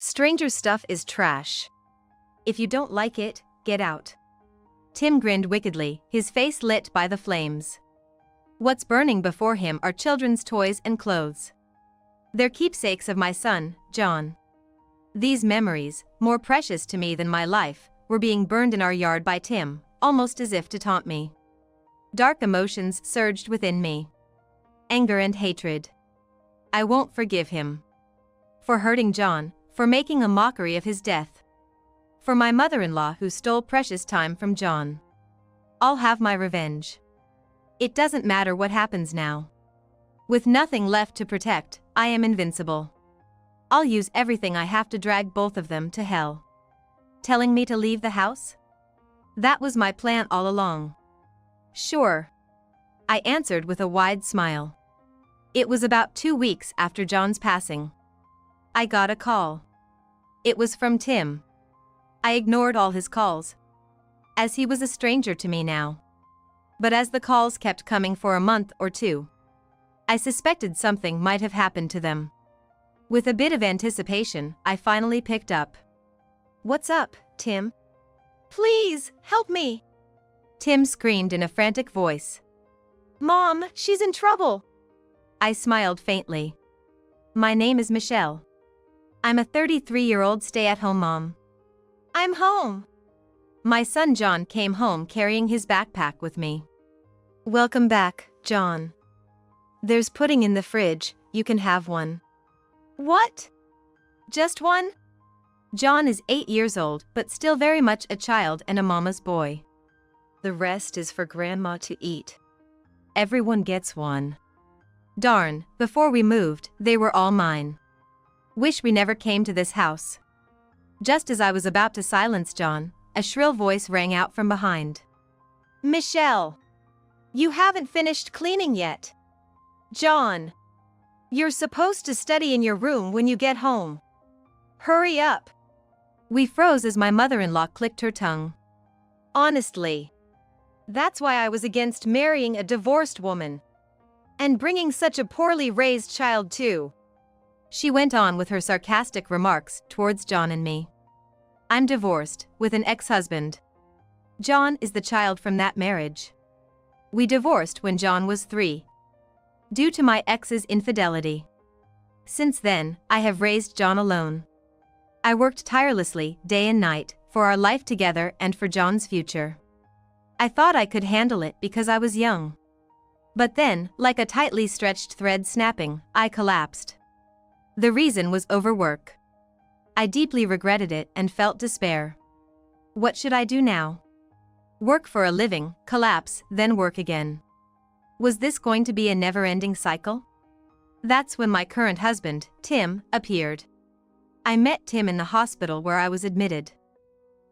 Stranger stuff is trash. If you don't like it, get out. Tim grinned wickedly, his face lit by the flames. What's burning before him are children's toys and clothes. They're keepsakes of my son, John. These memories, more precious to me than my life, were being burned in our yard by Tim, almost as if to taunt me. Dark emotions surged within me. Anger and hatred. I won't forgive him. For hurting John, for making a mockery of his death. For my mother-in-law who stole precious time from John. I'll have my revenge. It doesn't matter what happens now. With nothing left to protect, I am invincible. I'll use everything I have to drag both of them to hell. Telling me to leave the house? That was my plan all along. Sure. I answered with a wide smile. It was about 2 weeks after John's passing. I got a call. It was from Tim. I ignored all his calls, as he was a stranger to me now. But as the calls kept coming for a month or two, I suspected something might have happened to them. With a bit of anticipation, I finally picked up. "What's up, Tim? Please, help me!" Tim screamed in a frantic voice. "Mom, she's in trouble!" I smiled faintly. "My name is Michelle. I'm a 33-year-old stay-at-home mom. I'm home." My son John came home carrying his backpack with me. "Welcome back, John. There's pudding in the fridge, you can have one." "What? Just one?" John is 8 years old but still very much a child and a mama's boy. "The rest is for Grandma to eat. Everyone gets one." Darn, before we moved, they were all mine. Wish we never came to this house. Just as I was about to silence John, a shrill voice rang out from behind. "Michelle! You haven't finished cleaning yet. John! You're supposed to study in your room when you get home. Hurry up!" We froze as my mother-in-law clicked her tongue. "Honestly, that's why I was against marrying a divorced woman. And bringing such a poorly raised child too." She went on with her sarcastic remarks towards John and me. "I'm divorced, with an ex-husband. John is the child from that marriage. We divorced when John was 3. Due to my ex's infidelity. Since then, I have raised John alone. I worked tirelessly, day and night, for our life together and for John's future. I thought I could handle it because I was young. But then, like a tightly stretched thread snapping, I collapsed. The reason was overwork. I deeply regretted it and felt despair. What should I do now? Work for a living, collapse, then work again. Was this going to be a never-ending cycle? That's when my current husband, Tim, appeared. I met Tim in the hospital where I was admitted.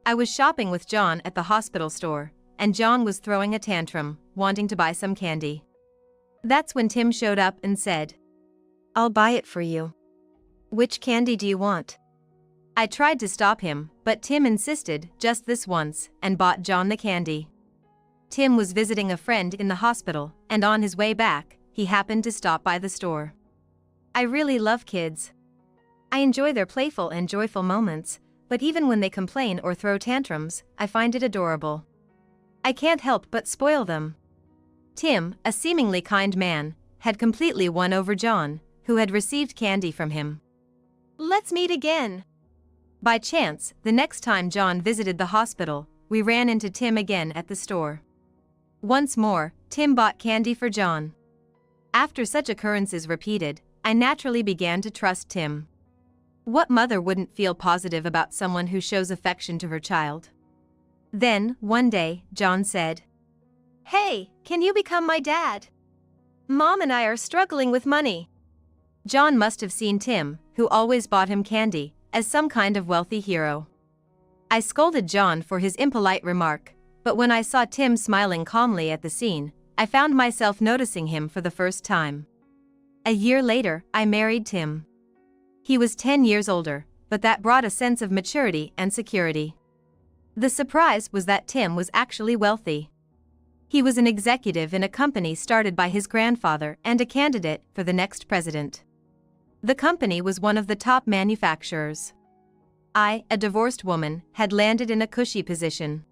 I was shopping with John at the hospital store, and John was throwing a tantrum, wanting to buy some candy. That's when Tim showed up and said, "I'll buy it for you. Which candy do you want?" I tried to stop him, but Tim insisted just this once and bought John the candy. Tim was visiting a friend in the hospital, and on his way back, he happened to stop by the store. I really love kids. I enjoy their playful and joyful moments, but even when they complain or throw tantrums, I find it adorable. I can't help but spoil them. Tim, a seemingly kind man, had completely won over John, who had received candy from him. "Let's meet again." By chance, the next time John visited the hospital, we ran into Tim again at the store. Once more, Tim bought candy for John. After such occurrences repeated, I naturally began to trust Tim. What mother wouldn't feel positive about someone who shows affection to her child? Then, one day, John said, "Hey, can you become my dad? Mom and I are struggling with money." John must have seen Tim, who always bought him candy, as some kind of wealthy hero. I scolded John for his impolite remark, but when I saw Tim smiling calmly at the scene, I found myself noticing him for the first time. A year later, I married Tim. He was 10 years older, but that brought a sense of maturity and security. The surprise was that Tim was actually wealthy. He was an executive in a company started by his grandfather and a candidate for the next president. The company was one of the top manufacturers. I, a divorced woman, had landed in a cushy position.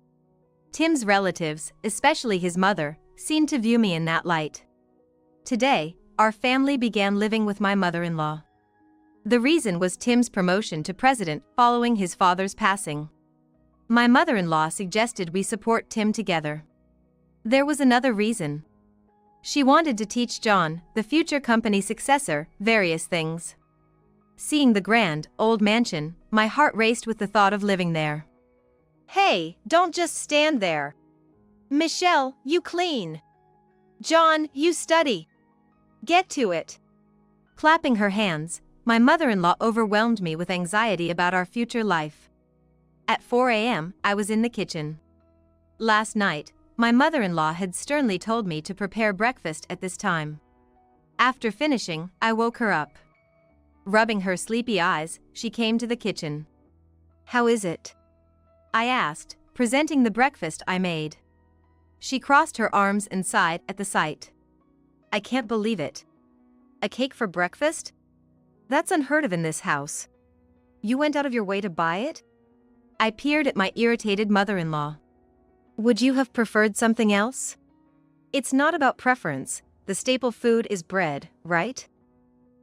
Tim's relatives, especially his mother, seemed to view me in that light. Today, our family began living with my mother-in-law. The reason was Tim's promotion to president following his father's passing. My mother-in-law suggested we support Tim together. There was another reason. She wanted to teach John, the future company successor, various things. Seeing the grand, old mansion, my heart raced with the thought of living there. Hey, don't just stand there. Michelle, you clean. John, you study. Get to it. Clapping her hands, my mother-in-law overwhelmed me with anxiety about our future life. At 4 a.m., I was in the kitchen. Last night, my mother-in-law had sternly told me to prepare breakfast at this time. After finishing, I woke her up. Rubbing her sleepy eyes, she came to the kitchen. How is it? I asked, presenting the breakfast I made. She crossed her arms and sighed at the sight. I can't believe it. A cake for breakfast? That's unheard of in this house. You went out of your way to buy it? I peered at my irritated mother-in-law. Would you have preferred something else? It's not about preference. The staple food is bread, right?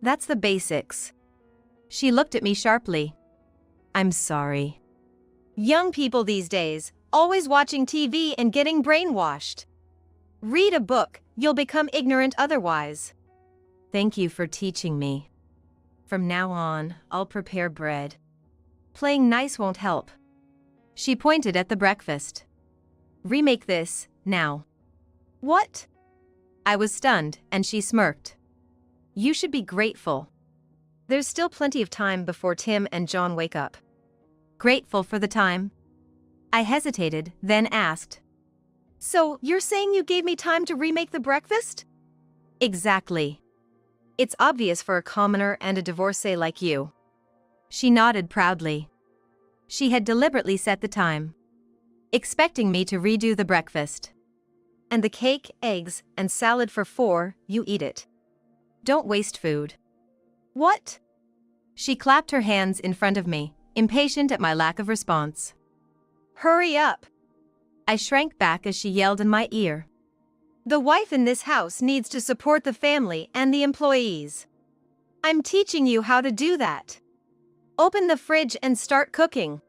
That's the basics. She looked at me sharply. I'm sorry. Young people these days, always watching TV and getting brainwashed. Read a book, you'll become ignorant otherwise. Thank you for teaching me. From now on, I'll prepare bread. Playing nice won't help. She pointed at the breakfast. Remake this, now. What? I was stunned, and she smirked. You should be grateful. There's still plenty of time before Tim and John wake up. Grateful for the time? I hesitated, then asked. So, you're saying you gave me time to remake the breakfast? Exactly. It's obvious for a commoner and a divorcee like you. She nodded proudly. She had deliberately set the time, expecting me to redo the breakfast. And the cake, eggs, and salad for 4, you eat it. Don't waste food. What? She clapped her hands in front of me, impatient at my lack of response. Hurry up! I shrank back as she yelled in my ear. The wife in this house needs to support the family and the employees. I'm teaching you how to do that. Open the fridge and start cooking.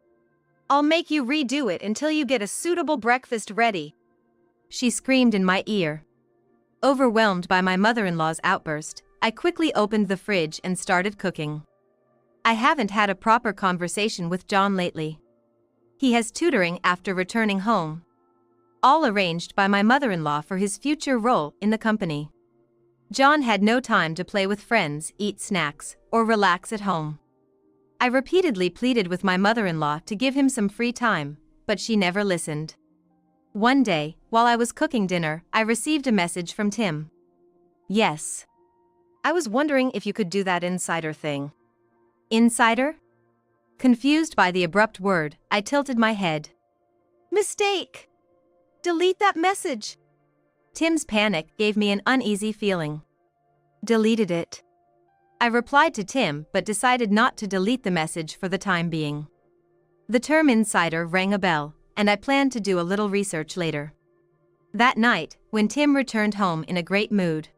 I'll make you redo it until you get a suitable breakfast ready. She screamed in my ear. Overwhelmed by my mother-in-law's outburst, I quickly opened the fridge and started cooking. I haven't had a proper conversation with John lately. He has tutoring after returning home. All arranged by my mother-in-law for his future role in the company. John had no time to play with friends, eat snacks, or relax at home. I repeatedly pleaded with my mother-in-law to give him some free time, but she never listened. One day, while I was cooking dinner, I received a message from Tim. Yes. I was wondering if you could do that insider thing. Insider? Confused by the abrupt word, I tilted my head. Mistake! Delete that message! Tim's panic gave me an uneasy feeling. Deleted it. I replied to Tim but decided not to delete the message for the time being. The term insider rang a bell, and I planned to do a little research later. That night, when Tim returned home in a great mood,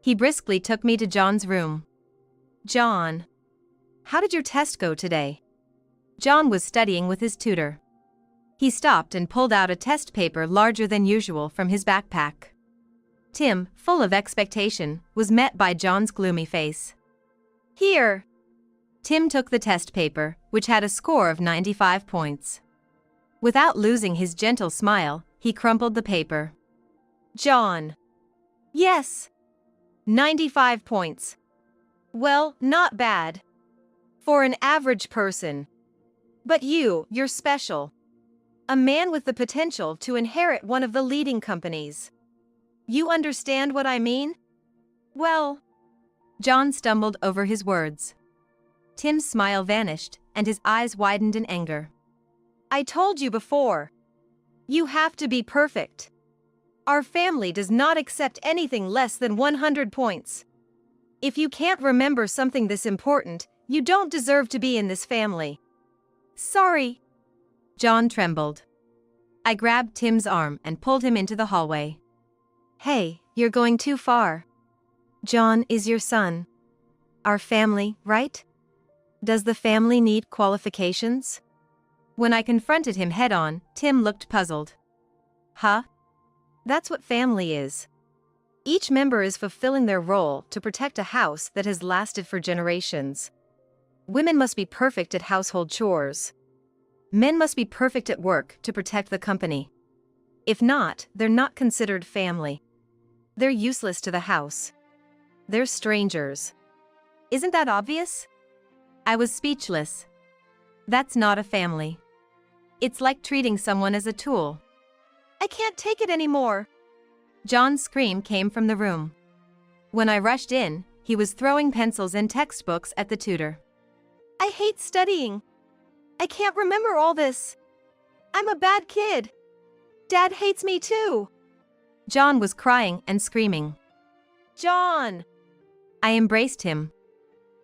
he briskly took me to John's room. John, how did your test go today? John was studying with his tutor. He stopped and pulled out a test paper larger than usual from his backpack. Tim, full of expectation, was met by John's gloomy face. Here. Tim took the test paper, which had a score of 95 points. Without losing his gentle smile, he crumpled the paper. John. Yes. 95 points. Well, not bad. For an average person. But you're special. A man with the potential to inherit one of the leading companies. You understand what I mean? Well. John stumbled over his words. Tim's smile vanished, and his eyes widened in anger. I told you before. You have to be perfect. Our family does not accept anything less than 100 points. If you can't remember something this important, you don't deserve to be in this family. Sorry. John trembled. I grabbed Tim's arm and pulled him into the hallway. Hey, you're going too far. John is your son. Our family, right? Does the family need qualifications? When I confronted him head-on, Tim looked puzzled. Huh? That's what family is. Each member is fulfilling their role to protect a house that has lasted for generations. Women must be perfect at household chores. Men must be perfect at work to protect the company. If not, they're not considered family. They're useless to the house. They're strangers. Isn't that obvious? I was speechless. That's not a family. It's like treating someone as a tool. I can't take it anymore. John's scream came from the room. When I rushed in, he was throwing pencils and textbooks at the tutor. I hate studying. I can't remember all this. I'm a bad kid. Dad hates me too. John was crying and screaming. John! I embraced him.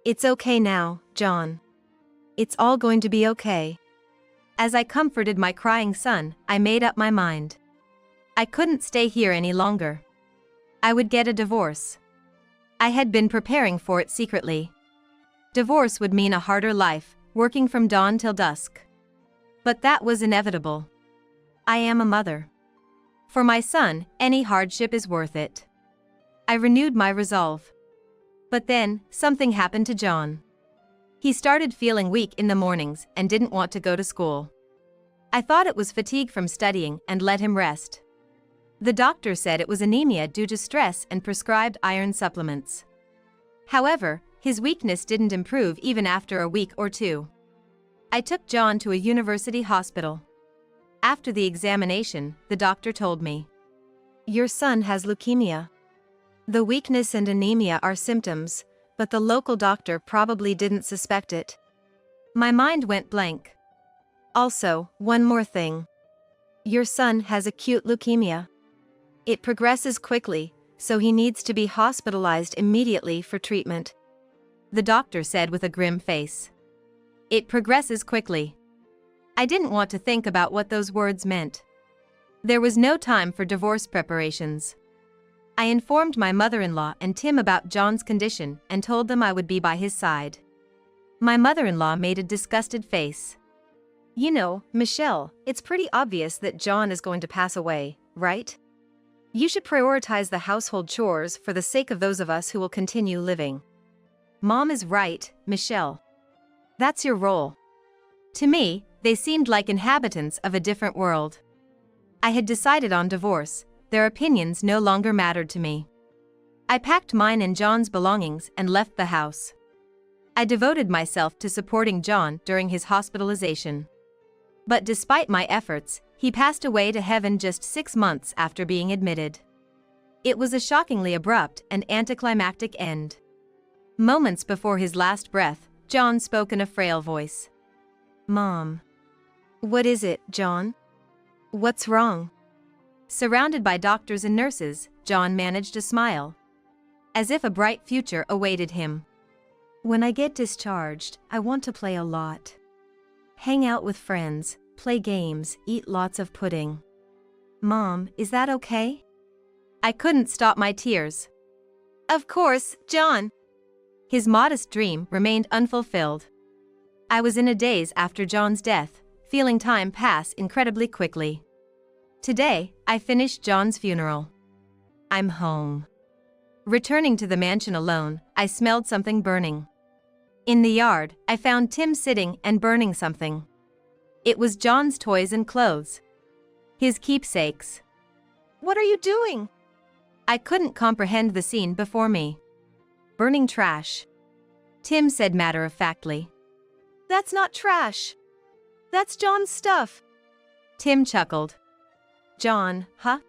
It's okay now, John. It's all going to be okay. As I comforted my crying son, I made up my mind. I couldn't stay here any longer. I would get a divorce. I had been preparing for it secretly. Divorce would mean a harder life, working from dawn till dusk. But that was inevitable. I am a mother. For my son, any hardship is worth it. I renewed my resolve. But then, something happened to John. He started feeling weak in the mornings and didn't want to go to school. I thought it was fatigue from studying and let him rest. The doctor said it was anemia due to stress and prescribed iron supplements. However, his weakness didn't improve even after a week or two. I took John to a university hospital. After the examination, the doctor told me, "Your son has leukemia. The weakness and anemia are symptoms, but the local doctor probably didn't suspect it." My mind went blank. Also, one more thing. Your son has acute leukemia. It progresses quickly, so he needs to be hospitalized immediately for treatment. The doctor said with a grim face. It progresses quickly. I didn't want to think about what those words meant. There was no time for divorce preparations. I informed my mother-in-law and Tim about John's condition and told them I would be by his side. My mother-in-law made a disgusted face. You know, Michelle, it's pretty obvious that John is going to pass away, right? You should prioritize the household chores for the sake of those of us who will continue living. Mom is right, Michelle. That's your role. To me, they seemed like inhabitants of a different world. I had decided on divorce. Their opinions no longer mattered to me. I packed mine and John's belongings and left the house. I devoted myself to supporting John during his hospitalization. But despite my efforts, he passed away to heaven just 6 months after being admitted. It was a shockingly abrupt and anticlimactic end. Moments before his last breath, John spoke in a frail voice. "Mom." "What is it, John? What's wrong?" Surrounded by doctors and nurses, John managed a smile. As if a bright future awaited him. "When I get discharged, I want to play a lot. Hang out with friends, play games, eat lots of pudding. Mom, is that okay?" I couldn't stop my tears. "Of course, John." His modest dream remained unfulfilled. I was in a daze after John's death, feeling time pass incredibly quickly. Today, I finished John's funeral. I'm home. Returning to the mansion alone, I smelled something burning. In the yard, I found Tim sitting and burning something. It was John's toys and clothes. His keepsakes. "What are you doing?" I couldn't comprehend the scene before me. "Burning trash," Tim said matter-of-factly. "That's not trash. That's John's stuff." Tim chuckled. "John, huh?"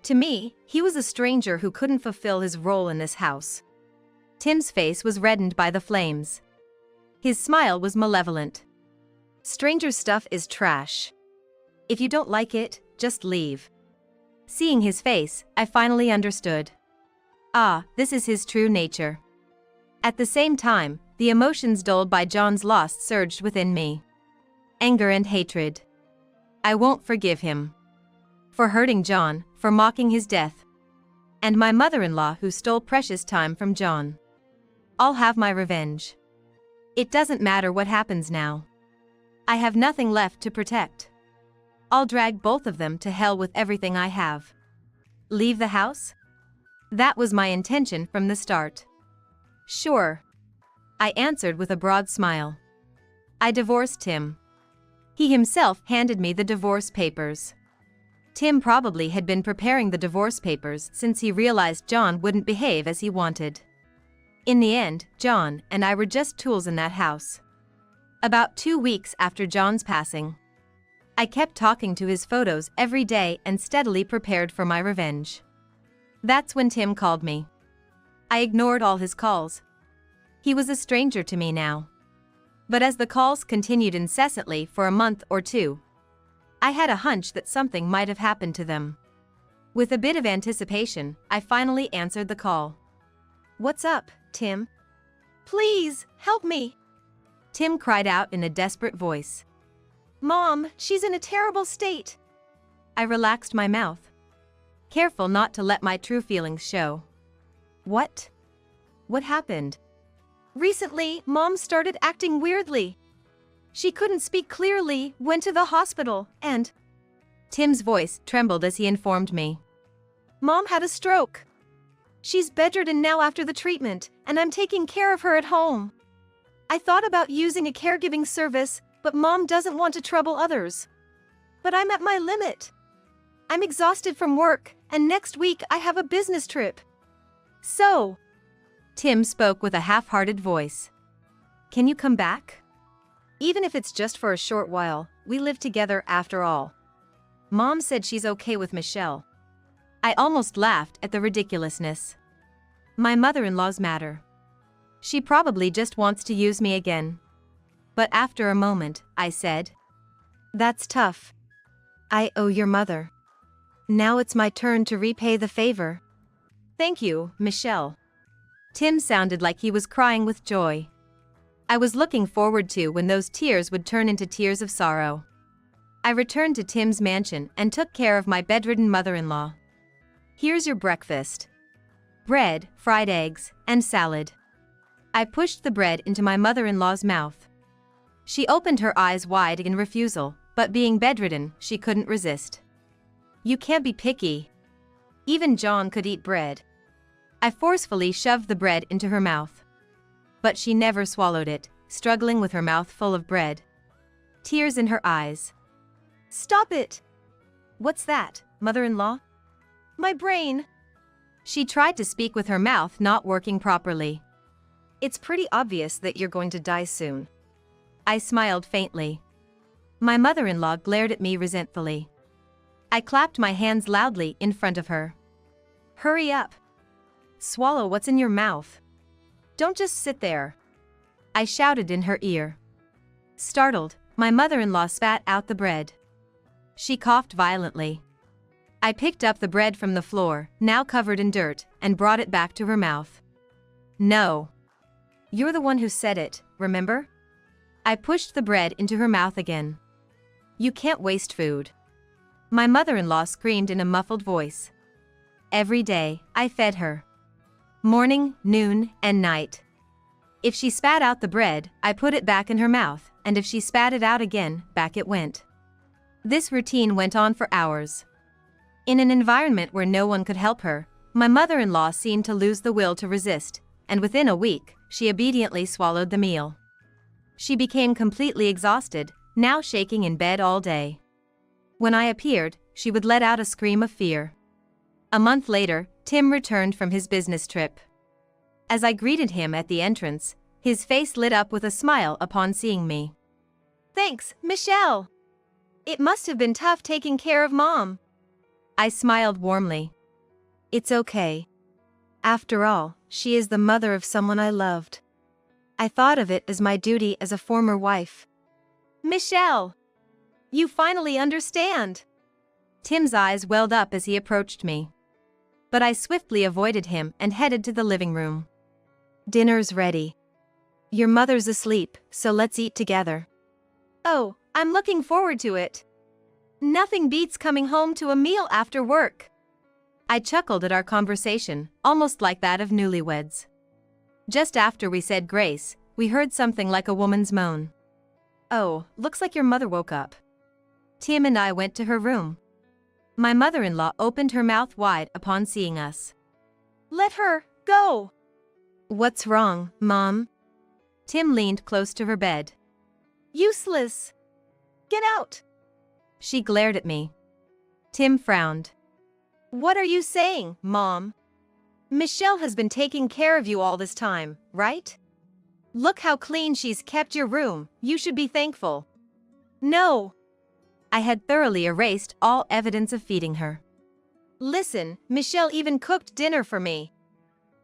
To me, he was a stranger who couldn't fulfill his role in this house. Tim's face was reddened by the flames. His smile was malevolent. "Stranger stuff is trash. If you don't like it, just leave." Seeing his face, I finally understood. Ah, this is his true nature. At the same time, the emotions dulled by John's loss surged within me. anger and hatred. I won't forgive him. For hurting John, for mocking his death. And my mother-in-law who stole precious time from John. I'll have my revenge. It doesn't matter what happens now. I have nothing left to protect. I'll drag both of them to hell with everything I have. Leave the house? That was my intention from the start. Sure. I answered with a broad smile. I divorced Tim. He himself handed me the divorce papers. Tim probably had been preparing the divorce papers since he realized John wouldn't behave as he wanted. In the end, John and I were just tools in that house. About 2 weeks after John's passing, I kept talking to his photos every day and steadily prepared for my revenge. That's when Tim called me. I ignored all his calls. He was a stranger to me now. But as the calls continued incessantly for a month or two, I had a hunch that something might have happened to them. With a bit of anticipation, I finally answered the call. What's up, Tim? Please, help me. Tim cried out in a desperate voice. Mom, she's in a terrible state. I relaxed my mouth, careful not to let my true feelings show. What? What happened? Recently, Mom started acting weirdly. She couldn't speak clearly, went to the hospital, and... Tim's voice trembled as he informed me. Mom had a stroke. She's bedridden now after the treatment, and I'm taking care of her at home. I thought about using a caregiving service, but Mom doesn't want to trouble others. But I'm at my limit. I'm exhausted from work, and next week I have a business trip. So... Tim spoke with a half-hearted voice. Can you come back? Even if it's just for a short while, we live together after all. Mom said she's okay with Michelle. I almost laughed at the ridiculousness. My mother-in-law's matter. She probably just wants to use me again. But after a moment, I said, That's tough. I owe your mother. Now it's my turn to repay the favor. Thank you, Michelle. Tim sounded like he was crying with joy. I was looking forward to when those tears would turn into tears of sorrow. I returned to Tim's mansion and took care of my bedridden mother-in-law. Here's your breakfast. Bread, fried eggs, and salad. I pushed the bread into my mother-in-law's mouth. She opened her eyes wide in refusal, but being bedridden, she couldn't resist. You can't be picky. Even John could eat bread. I forcefully shoved the bread into her mouth. But she never swallowed it, struggling with her mouth full of bread. Tears in her eyes. Stop it! What's that, mother-in-law? My brain. She tried to speak with her mouth not working properly. It's pretty obvious that you're going to die soon. I smiled faintly. My mother-in-law glared at me resentfully. I clapped my hands loudly in front of her. Hurry up. Swallow what's in your mouth. Don't just sit there. I shouted in her ear. Startled, my mother-in-law spat out the bread. She coughed violently. I picked up the bread from the floor, now covered in dirt, and brought it back to her mouth. No. You're the one who said it, remember? I pushed the bread into her mouth again. You can't waste food. My mother-in-law screamed in a muffled voice. Every day, I fed her. Morning, noon, and night. If she spat out the bread, I put it back in her mouth, and if she spat it out again, back it went. This routine went on for hours. In an environment where no one could help her, my mother-in-law seemed to lose the will to resist, and within a week, she obediently swallowed the meal. She became completely exhausted, now shaking in bed all day. When I appeared, she would let out a scream of fear. A month later, Tim returned from his business trip. As I greeted him at the entrance, his face lit up with a smile upon seeing me. Thanks, Michelle. It must have been tough taking care of Mom. I smiled warmly. It's okay. After all, she is the mother of someone I loved. I thought of it as my duty as a former wife. Michelle! You finally understand! Tim's eyes welled up as he approached me. But I swiftly avoided him and headed to the living room. Dinner's ready. Your mother's asleep, so let's eat together. Oh, I'm looking forward to it. Nothing beats coming home to a meal after work. I chuckled at our conversation, almost like that of newlyweds. Just after we said grace, we heard something like a woman's moan. Oh, looks like your mother woke up. Tim and I went to her room. My mother-in-law opened her mouth wide upon seeing us. Let her go. What's wrong, Mom? Tim leaned close to her bed. Useless. Get out. She glared at me. Tim frowned. What are you saying, Mom? Michelle has been taking care of you all this time, right? Look how clean she's kept your room, you should be thankful. No. I had thoroughly erased all evidence of feeding her. Listen, Michelle even cooked dinner for me.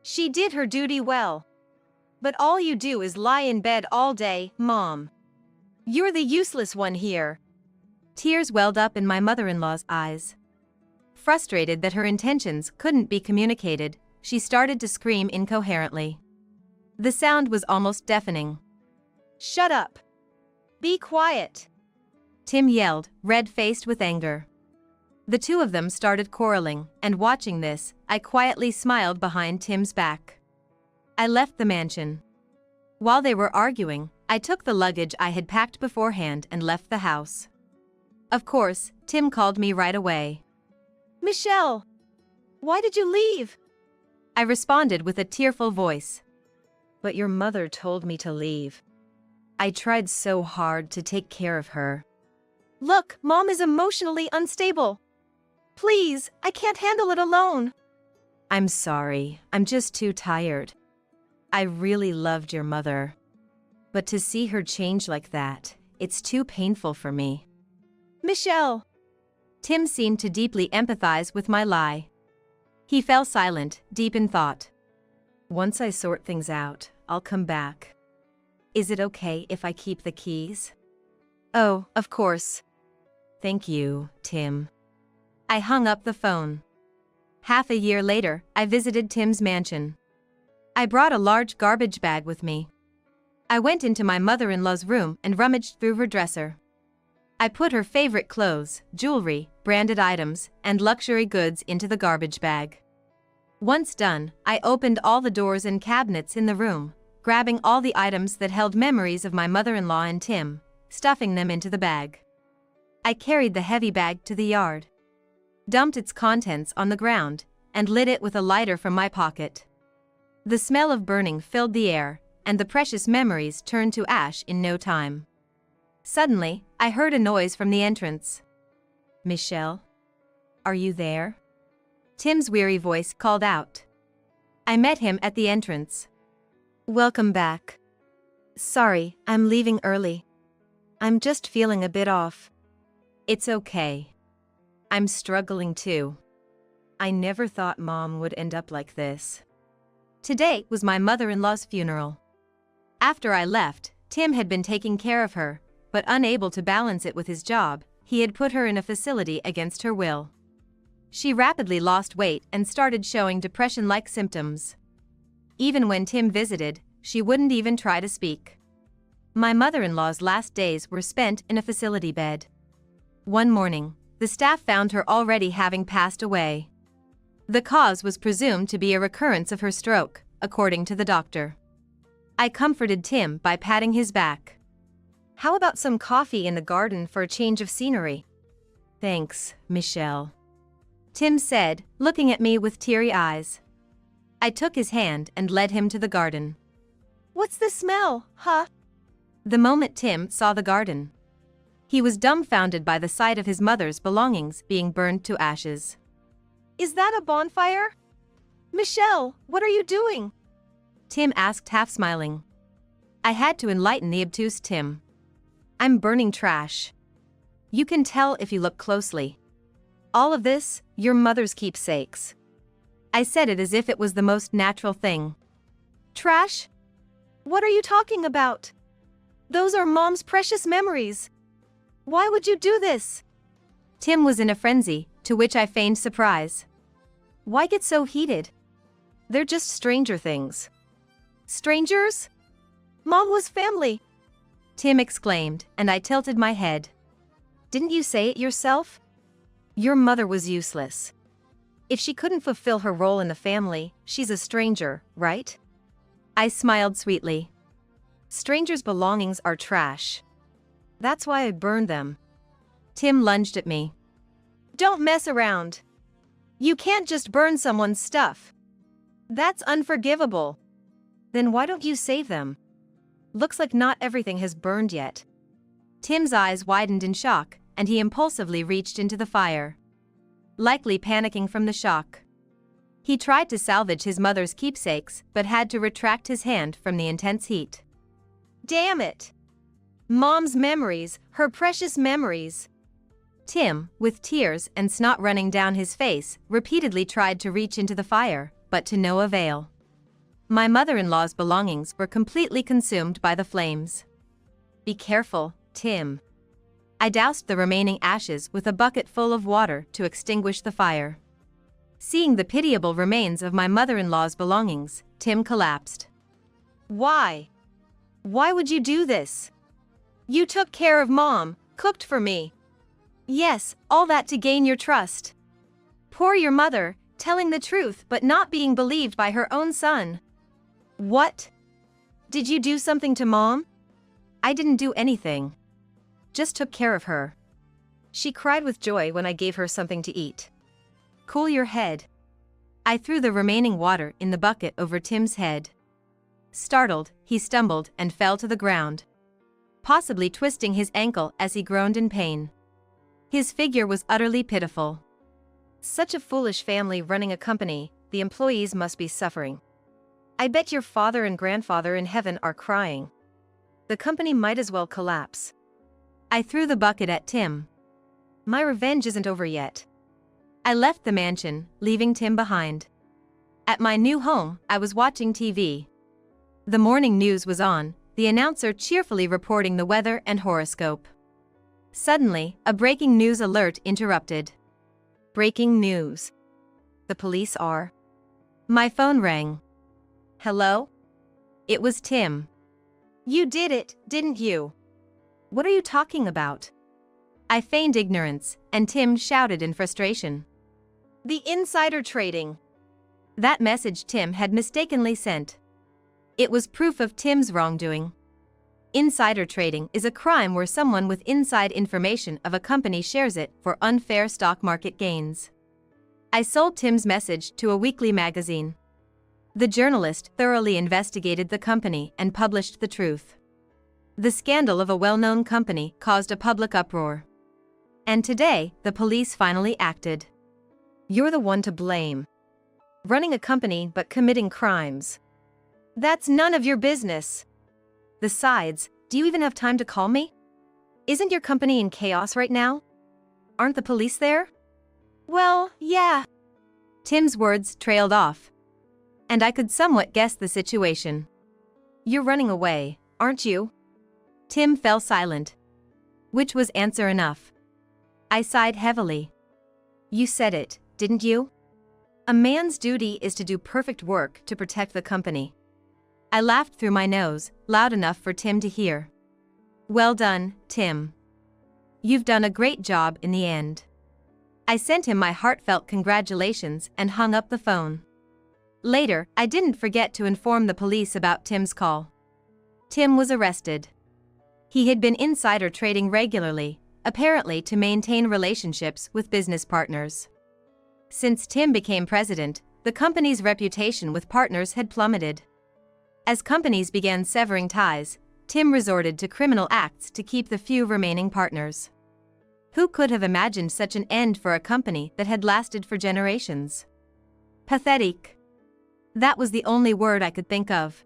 She did her duty well. But all you do is lie in bed all day, Mom. You're the useless one here. Tears welled up in my mother-in-law's eyes. Frustrated that her intentions couldn't be communicated, she started to scream incoherently. The sound was almost deafening. Shut up. Be quiet. Tim yelled, red-faced with anger. The two of them started quarreling, and watching this, I quietly smiled behind Tim's back. I left the mansion. While they were arguing, I took the luggage I had packed beforehand and left the house. Of course, Tim called me right away. Michelle, why did you leave? I responded with a tearful voice. But your mother told me to leave. I tried so hard to take care of her. Look, Mom is emotionally unstable. Please, I can't handle it alone. I'm sorry, I'm just too tired. I really loved your mother. But to see her change like that, it's too painful for me. Michelle. Tim seemed to deeply empathize with my lie. He fell silent, deep in thought. Once I sort things out, I'll come back. Is it okay if I keep the keys? Oh, of course. Thank you, Tim. I hung up the phone. Half a year later, I visited Tim's mansion. I brought a large garbage bag with me. I went into my mother-in-law's room and rummaged through her dresser. I put her favorite clothes, jewelry, branded items, and luxury goods into the garbage bag. Once done, I opened all the doors and cabinets in the room, grabbing all the items that held memories of my mother-in-law and Tim, stuffing them into the bag. I carried the heavy bag to the yard, dumped its contents on the ground, and lit it with a lighter from my pocket. The smell of burning filled the air, and the precious memories turned to ash in no time. Suddenly, I heard a noise from the entrance. Michelle? Are you there? Tim's weary voice called out. I met him at the entrance. Welcome back. Sorry, I'm leaving early. I'm just feeling a bit off. It's okay. I'm struggling too. I never thought Mom would end up like this. Today was my mother-in-law's funeral. After I left, Tim had been taking care of her, but unable to balance it with his job, he had put her in a facility against her will. She rapidly lost weight and started showing depression-like symptoms. Even when Tim visited, she wouldn't even try to speak. My mother-in-law's last days were spent in a facility bed. One morning, the staff found her already having passed away. The cause was presumed to be a recurrence of her stroke, according to the doctor. I comforted Tim by patting his back. How about some coffee in the garden for a change of scenery? Thanks, Michelle. Tim said, looking at me with teary eyes. I took his hand and led him to the garden. What's the smell, huh? The moment Tim saw the garden, he was dumbfounded by the sight of his mother's belongings being burned to ashes. Is that a bonfire? Michelle, what are you doing? Tim asked, half smiling. I had to enlighten the obtuse Tim. I'm burning trash. You can tell if you look closely. All of this, your mother's keepsakes. I said it as if it was the most natural thing. Trash? What are you talking about? Those are Mom's precious memories. Why would you do this? Tim was in a frenzy, to which I feigned surprise. Why get so heated? They're just stranger things. Strangers? Mom was family. Tim exclaimed, and I tilted my head. Didn't you say it yourself? Your mother was useless. If she couldn't fulfill her role in the family, she's a stranger, right? I smiled sweetly. Strangers' belongings are trash. That's why I burned them. Tim lunged at me. Don't mess around. You can't just burn someone's stuff. That's unforgivable. Then why don't you save them? Looks like not everything has burned yet. Tim's eyes widened in shock, and he impulsively reached into the fire. Likely panicking from the shock. He tried to salvage his mother's keepsakes, but had to retract his hand from the intense heat. Damn it! Mom's memories, her precious memories. Tim, with tears and snot running down his face, repeatedly tried to reach into the fire, but to no avail. My mother-in-law's belongings were completely consumed by the flames. Be careful, Tim. I doused the remaining ashes with a bucket full of water to extinguish the fire. Seeing the pitiable remains of my mother-in-law's belongings, Tim collapsed. Why? Why would you do this? You took care of Mom, cooked for me. Yes, all that to gain your trust. Poor your mother, telling the truth but not being believed by her own son. What? Did you do something to Mom? I didn't do anything. Just took care of her. She cried with joy when I gave her something to eat. Cool your head. I threw the remaining water in the bucket over Tim's head. Startled, he stumbled and fell to the ground, possibly twisting his ankle as he groaned in pain. His figure was utterly pitiful. Such a foolish family running a company, the employees must be suffering. I bet your father and grandfather in heaven are crying. The company might as well collapse. I threw the bucket at Tim. My revenge isn't over yet. I left the mansion, leaving Tim behind. At my new home, I was watching TV. The morning news was on, the announcer cheerfully reporting the weather and horoscope. Suddenly, a breaking news alert interrupted. Breaking news. The police are. My phone rang. Hello? It was Tim. You did it, didn't you? What are you talking about? I feigned ignorance, and Tim shouted in frustration. The insider trading. That message Tim had mistakenly sent. It was proof of Tim's wrongdoing. Insider trading is a crime where someone with inside information of a company shares it for unfair stock market gains. I sold Tim's message to a weekly magazine. The journalist thoroughly investigated the company and published the truth. The scandal of a well-known company caused a public uproar. And today, the police finally acted. You're the one to blame. Running a company but committing crimes. That's none of your business. Besides, do you even have time to call me? Isn't your company in chaos right now? Aren't the police there? Well, yeah. Tim's words trailed off. And I could somewhat guess the situation. You're running away, aren't you? Tim fell silent. Which was answer enough. I sighed heavily. You said it, didn't you? A man's duty is to do perfect work to protect the company. I laughed through my nose, loud enough for Tim to hear. Well done, Tim. You've done a great job in the end. I sent him my heartfelt congratulations and hung up the phone. Later, I didn't forget to inform the police about Tim's call. Tim was arrested. He had been insider trading regularly, apparently to maintain relationships with business partners. Since Tim became president, the company's reputation with partners had plummeted. As companies began severing ties, Tim resorted to criminal acts to keep the few remaining partners. Who could have imagined such an end for a company that had lasted for generations? Pathetic. That was the only word I could think of.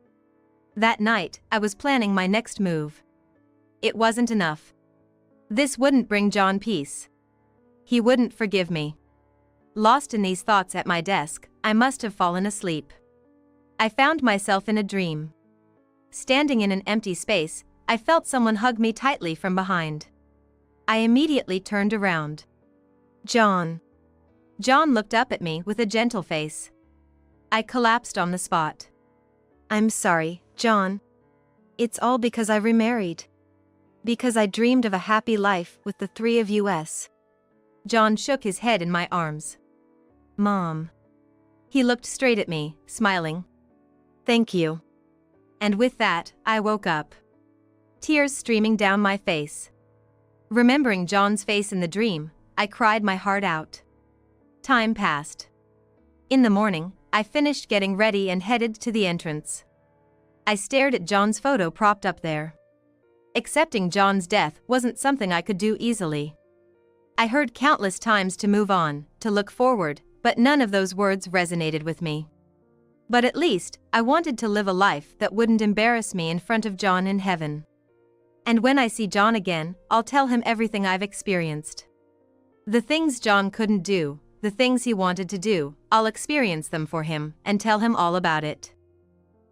That night, I was planning my next move. It wasn't enough. This wouldn't bring John peace. He wouldn't forgive me. Lost in these thoughts at my desk, I must have fallen asleep. I found myself in a dream. Standing in an empty space, I felt someone hug me tightly from behind. I immediately turned around. John. John looked up at me with a gentle face. I collapsed on the spot. I'm sorry, John. It's all because I remarried. Because I dreamed of a happy life with the three of us. John shook his head in my arms. Mom. He looked straight at me, smiling. Thank you. And with that, I woke up. Tears streaming down my face. Remembering John's face in the dream, I cried my heart out. Time passed. In the morning, I finished getting ready and headed to the entrance. I stared at John's photo propped up there. Accepting John's death wasn't something I could do easily. I heard countless times to move on, to look forward, but none of those words resonated with me. But at least, I wanted to live a life that wouldn't embarrass me in front of John in heaven. And when I see John again, I'll tell him everything I've experienced. The things John couldn't do, the things he wanted to do, I'll experience them for him and tell him all about it.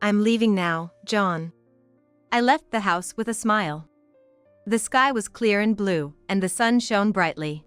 I'm leaving now, John. I left the house with a smile. The sky was clear and blue, and the sun shone brightly.